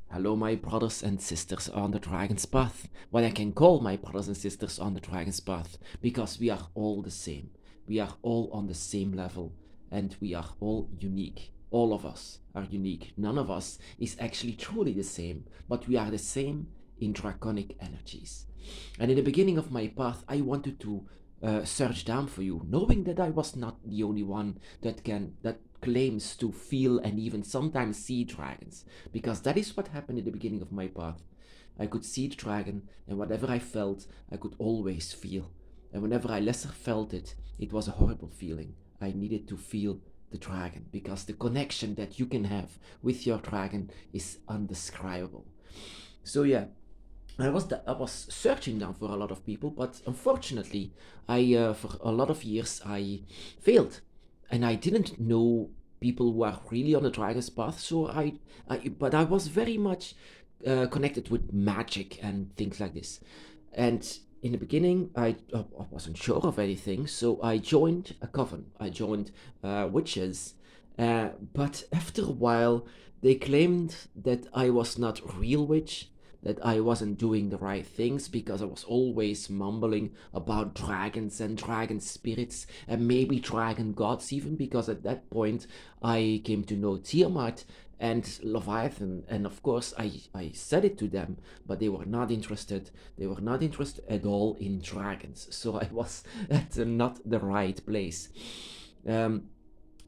Hello, my brothers and sisters on the Dragon's Path. What I can call my brothers and sisters on the Dragon's Path, because we are all the same. We are all on the same level, and we are all unique. All of us are unique. None of us is actually truly the same, but we are the same in draconic energies. And in the beginning of my path, I wanted to search down for you, knowing that I was not the only one that claims to feel and even sometimes see dragons, because that is what happened in the beginning of my path. I could see the dragon, and whatever I felt, I could always feel. And whenever I lesser felt it, it was a horrible feeling. I needed to feel the dragon, because the connection that you can have with your dragon is undescribable. So yeah, I was searching down for a lot of people, but unfortunately, I for a lot of years I failed, and I didn't know people who are really on the dragon's path. So but I was very much connected with magic and things like this. And in the beginning, I wasn't sure of anything, so I joined a coven. I joined witches, but after a while, they claimed that I was not a real witch, that I wasn't doing the right things because I was always mumbling about dragons and dragon spirits and maybe dragon gods, even because at that point I came to know Tiamat and Leviathan, and of course I said it to them, but they were not interested. They were not interested at all in dragons, so I was at not the right place. Um,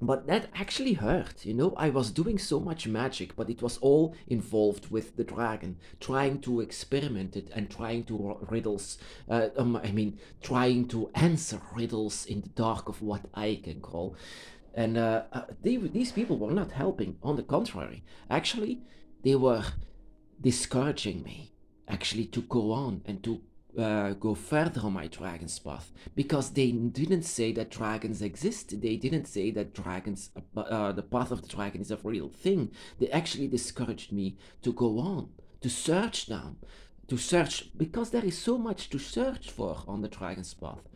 but that actually hurt, you know. I was doing so much magic, but it was all involved with the dragon, trying to experiment it and trying to riddles. Trying to answer riddles in the dark of what I can call. And these people were not helping. On the contrary, actually, they were discouraging me actually to go on and to go further on my dragon's path, because they didn't say that dragons exist. They didn't say that the path of the dragon is a real thing. They actually discouraged me to go on, to search down, to search, because there is so much to search for on the dragon's path.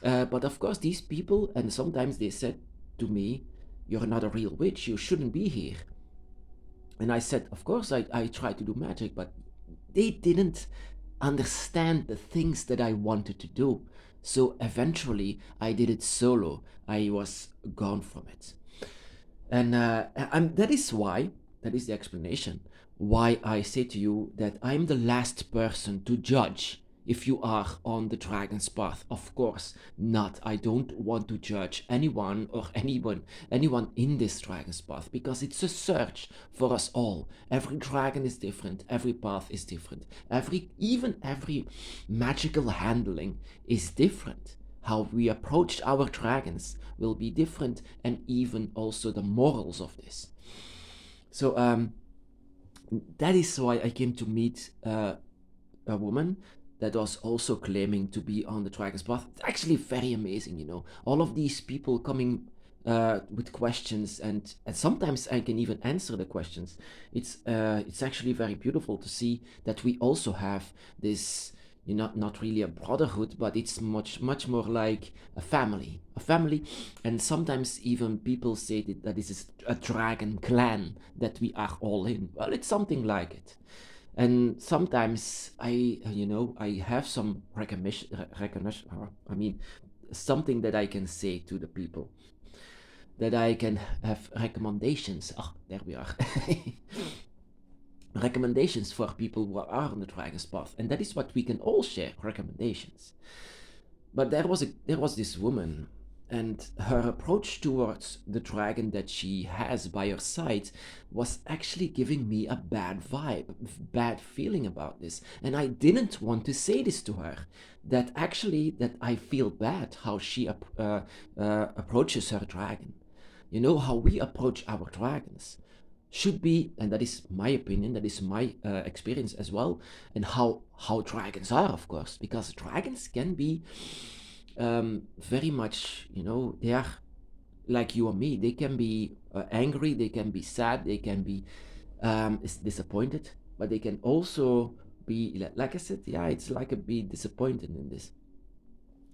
But of course, these people, and sometimes they said to me, "You're not a real witch. You shouldn't be here." And I said, of course, I try to do magic, but they didn't understand the things that I wanted to do. So eventually, I did it solo. I was gone from it. And that is why, that is the explanation, why I say to you that I'm the last person to judge if you are on the dragon's path. Of course not. I don't want to judge anyone or anyone in this dragon's path, because it's a search for us all. Every dragon is different, every path is different, every magical handling is different. How we approach our dragons will be different, and even also the morals of this. So that is why I came to meet a woman that was also claiming to be on the dragon's path. It's actually very amazing, you know. All of these people coming with questions, and sometimes I can even answer the questions. It's actually very beautiful to see that we also have this, you know, not really a brotherhood, but it's much more like a family. And sometimes even people say that this is a dragon clan that we are all in. Well, it's something like it. And sometimes I have some recognition, I mean, something that I can say to the people, that I can have recommendations. Oh, there we are. Recommendations for people who are on the dragon's path, and that is what we can all share, recommendations. But there was this woman, and her approach towards the dragon that she has by her side was actually giving me a bad vibe, bad feeling about this. And I didn't want to say this to her. That I feel bad how she approaches her dragon. You know, how we approach our dragons should be, and that is my opinion, that is my experience as well, and how dragons are, of course, because dragons can be very much, you know, they are like you or me. They can be angry, they can be sad, they can be disappointed, but they can also be, like I said, yeah, it's like a be disappointed in this.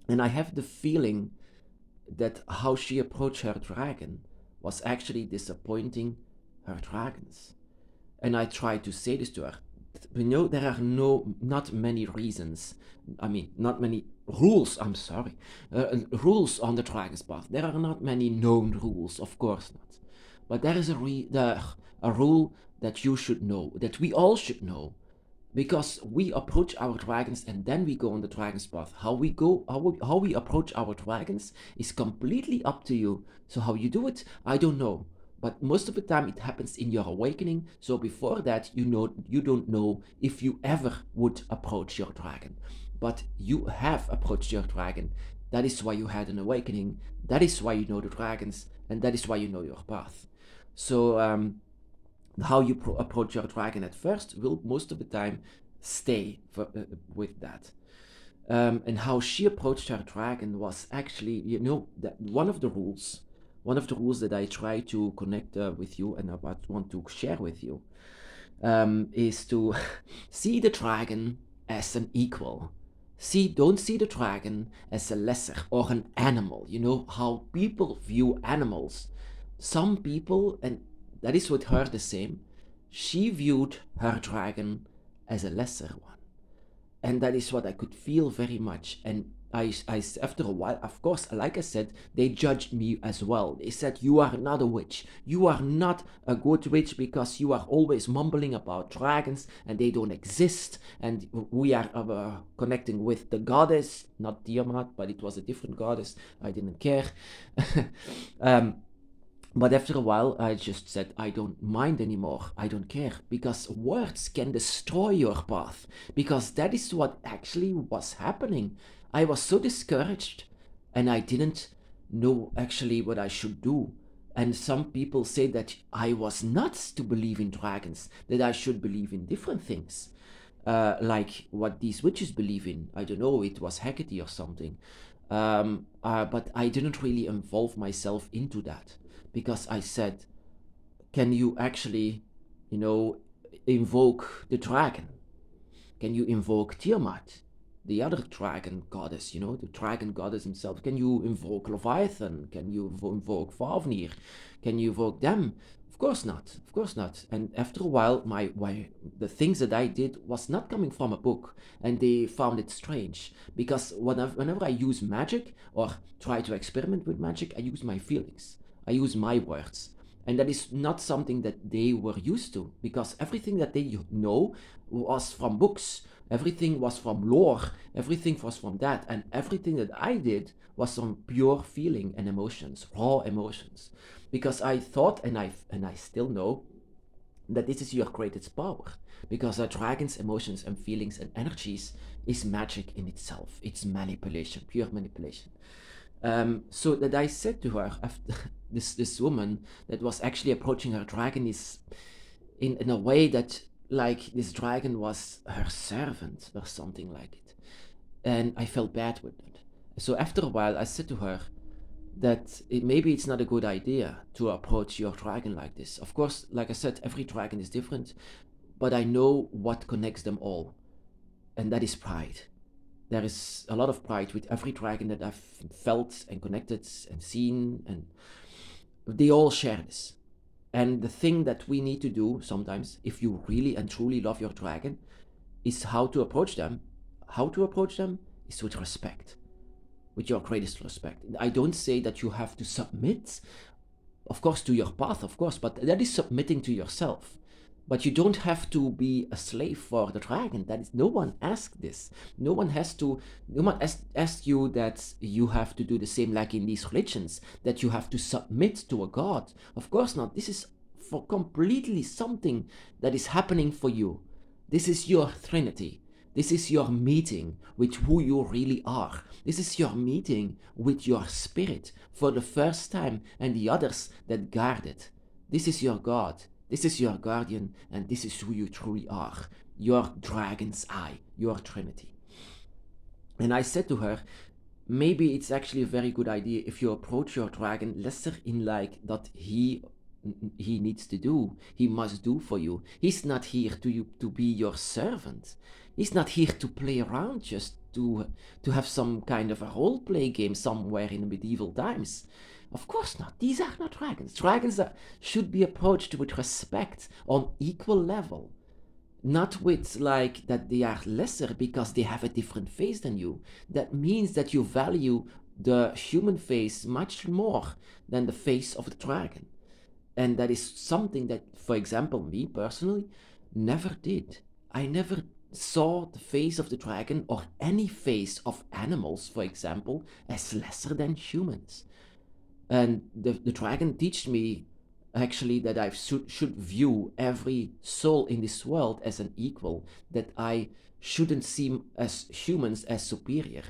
And I have the feeling that how she approached her dragon was actually disappointing her dragons. And I tried to say this to her. There are not many reasons. I mean, not many rules. I'm sorry, rules on the Dragon's Path. There are not many known rules, of course not. But there is a rule that you should know, that we all should know, because we approach our dragons and then we go on the dragon's path. How we approach our dragons is completely up to you. So how you do it, I don't know, but most of the time it happens in your awakening. So before that, you don't know if you ever would approach your dragon, but you have approached your dragon. That is why you had an awakening. That is why you know the dragons, and that is why you know your path. So how you approach your dragon at first will most of the time stay with that. And how she approached her dragon was actually, that one of the rules that I try to connect with you and I want to share with you, is to see the dragon as an equal. Don't see the dragon as a lesser or an animal. You know how people view animals. Some people, and that is with her the same, she viewed her dragon as a lesser one. And that is what I could feel very much. And I after a while, of course, like I said, they judged me as well. They said, you are not a witch. You are not a good witch because you are always mumbling about dragons and they don't exist. And we are connecting with the goddess, not Tiamat, but it was a different goddess. I didn't care. But after a while, I just said, I don't mind anymore. I don't care. Because words can destroy your path. Because that is what actually was happening. I was so discouraged and I didn't know actually what I should do. And some people say that I was nuts to believe in dragons, that I should believe in different things. Like what these witches believe in. I don't know, it was Hecate or something. But I didn't really involve myself into that. Because I said, can you actually, invoke the dragon? Can you invoke Tiamat, the other dragon goddess, the dragon goddess himself? Can you invoke Leviathan? Can you invoke Fafnir? Can you invoke them? Of course not. Of course not. And after a while, the things that I did was not coming from a book, and they found it strange. Because whenever I use magic or try to experiment with magic, I use my feelings. I use my words. And that is not something that they were used to, because everything that they know was from books. Everything was from lore. Everything was from that. And everything that I did was from pure feeling and emotions, raw emotions. Because I thought, and I still know, that this is your greatest power. Because a dragon's emotions and feelings and energies is magic in itself. It's manipulation, pure manipulation. So that I said to her, after this woman that was actually approaching her dragon is in a way that like this dragon was her servant or something like it. And I felt bad with it. So after a while, I said to her that maybe it's not a good idea to approach your dragon like this. Of course, like I said, every dragon is different, but I know what connects them all, and that is pride. There is a lot of pride with every dragon that I've felt and connected and seen, and they all share this. And the thing that we need to do sometimes, if you really and truly love your dragon, is how to approach them. How to approach them is with respect, with your greatest respect. I don't say that you have to submit, of course, to your path, of course, but that is submitting to yourself. But you don't have to be a slave for the dragon. That is, no one asked this. No one asked you that you have to do the same like in these religions, that you have to submit to a god. Of course not. This is for completely something that is happening for you. This is your Trinity. This is your meeting with who you really are. This is your meeting with your spirit for the first time and the others that guard it. This is your God. This is your guardian, and this is who you truly are. Your dragon's eye, your Trinity. And I said to her, maybe it's actually a very good idea if you approach your dragon lesser in like that he needs to do, he must do for you. He's not here to be your servant. He's not here to play around just to have some kind of a role play game somewhere in the medieval times. Of course not. These are not dragons. Dragons should be approached with respect on equal level. Not with like that they are lesser because they have a different face than you. That means that you value the human face much more than the face of the dragon. And that is something that, for example, me personally never did. I never saw the face of the dragon or any face of animals, for example, as lesser than humans. And the dragon teach me actually that I should view every soul in this world as an equal, that I shouldn't see as humans as superior.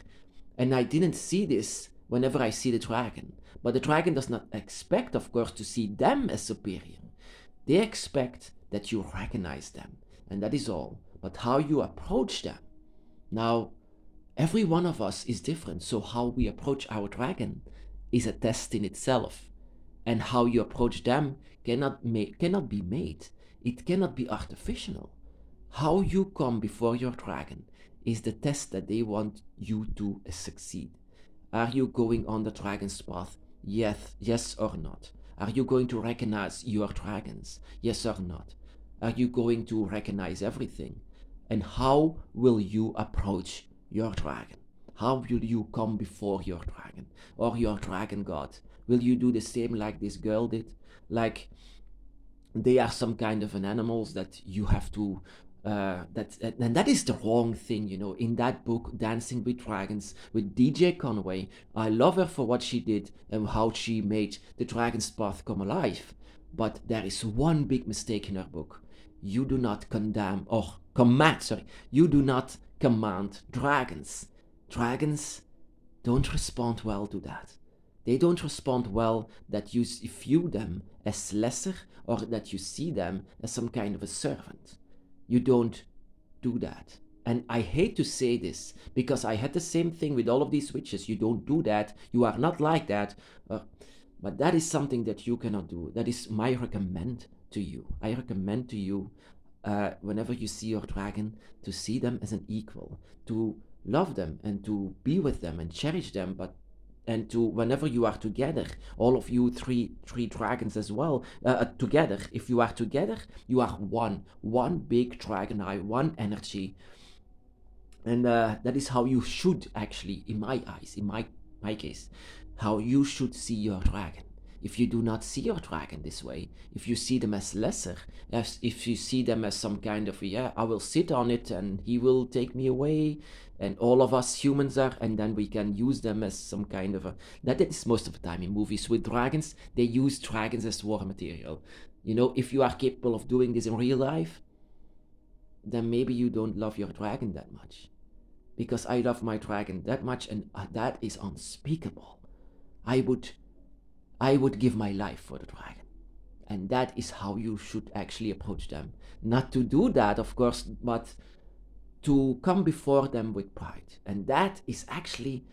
And I didn't see this whenever I see the dragon. But the dragon does not expect, of course, to see them as superior. They expect that you recognize them, and that is all. But how you approach them. Now, every one of us is different, so how we approach our dragon is a test in itself. And how you approach them cannot be made. It cannot be artificial. How you come before your dragon is the test that they want you to succeed. Are you going on the dragon's path? Yes or not? Are you going to recognize your dragons? Yes or not? Are you going to recognize everything? And how will you approach your dragon? How will you come before your dragon or your dragon god? Will you do the same like this girl did? Like they are some kind of an animals that you have to and that is the wrong thing, you know. In that book, Dancing with Dragons, with DJ Conway, I love her for what she did and how she made the dragon's path come alive. But there is one big mistake in her book. You do not condemn or command, sorry, you do not command dragons. Dragons don't respond well to that. They don't respond well that you view them as lesser or that you see them as some kind of a servant. You don't do that. And I hate to say this because I had the same thing with all of these witches. You don't do that. You are not like that. But that is something that you cannot do. That is my recommend to you. I recommend to you whenever you see your dragon to see them as an equal, to love them and to be with them and cherish them, and to whenever you are together, all of you three dragons as well, together, if you are together, you are one big dragon eye, one energy. And that is how you should actually, in my eyes, in my case, how you should see your dragon. If you do not see your dragon this way, if you see them as lesser, as if you see them as some kind of, yeah, I will sit on it and he will take me away, and all of us humans are, and then we can use them as some kind of a, that is most of the time in movies with dragons, they use dragons as war material. You know, if you are capable of doing this in real life, then maybe you don't love your dragon that much. Because I love my dragon that much, and that is unspeakable. I would give my life for the dragon. And that is how you should actually approach them. Not to do that, of course, but to come before them with pride. And that is actually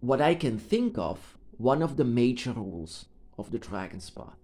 what I can think of, one of the major rules of the dragon's path.